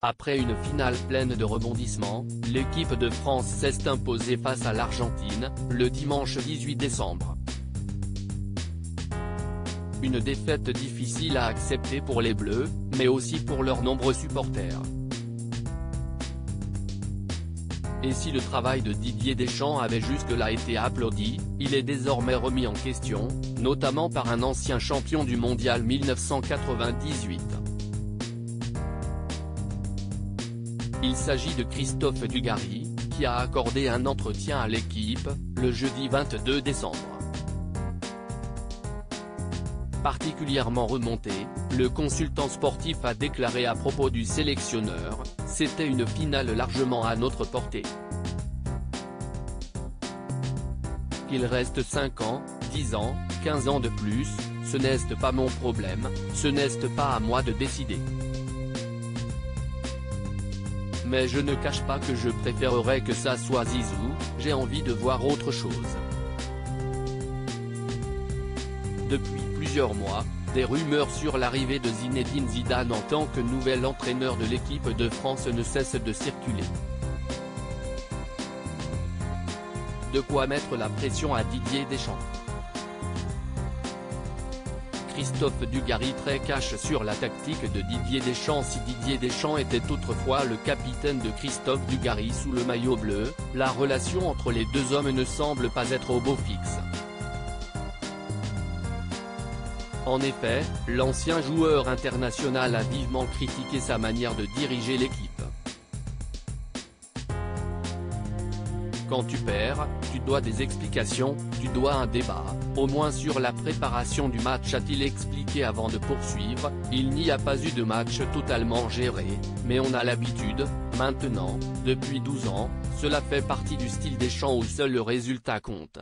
Après une finale pleine de rebondissements, l'équipe de France s'est imposée face à l'Argentine, le dimanche 18 décembre. Une défaite difficile à accepter pour les Bleus, mais aussi pour leurs nombreux supporters. Et si le travail de Didier Deschamps avait jusque-là été applaudi, il est désormais remis en question, notamment par un ancien champion du mondial 1998. Il s'agit de Christophe Dugarry, qui a accordé un entretien à l'équipe, le jeudi 22 décembre. Particulièrement remonté, le consultant sportif a déclaré à propos du sélectionneur: « C'était une finale largement à notre portée. Qu'il reste 5 ans, 10 ans, 15 ans de plus, ce n'est pas mon problème, ce n'est pas à moi de décider. Mais je ne cache pas que je préférerais que ça soit Zizou, j'ai envie de voir autre chose. » Depuis plusieurs mois, des rumeurs sur l'arrivée de Zinedine Zidane en tant que nouvel entraîneur de l'équipe de France ne cessent de circuler. De quoi mettre la pression à Didier Deschamps. Christophe Dugarry très cash sur la tactique de Didier Deschamps. Si Didier Deschamps était autrefois le capitaine de Christophe Dugarry sous le maillot bleu, la relation entre les deux hommes ne semble pas être au beau fixe. En effet, l'ancien joueur international a vivement critiqué sa manière de diriger l'équipe. Quand tu perds, tu dois des explications, tu dois un débat, au moins sur la préparation du match, a-t-il expliqué avant de poursuivre. Il n'y a pas eu de match totalement géré, mais on a l'habitude, maintenant, depuis 12 ans, cela fait partie du style Deschamps où seul le résultat compte.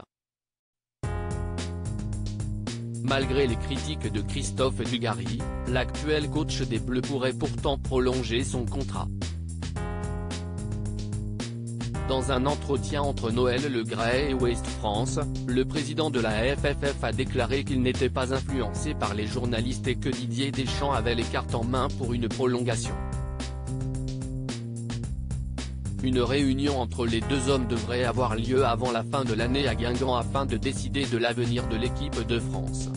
Malgré les critiques de Christophe Dugarry, l'actuel coach des Bleus pourrait pourtant prolonger son contrat. Dans un entretien entre Noël Le Graët et Ouest France, le président de la FFF a déclaré qu'il n'était pas influencé par les journalistes et que Didier Deschamps avait les cartes en main pour une prolongation. Une réunion entre les deux hommes devrait avoir lieu avant la fin de l'année à Guingamp afin de décider de l'avenir de l'équipe de France.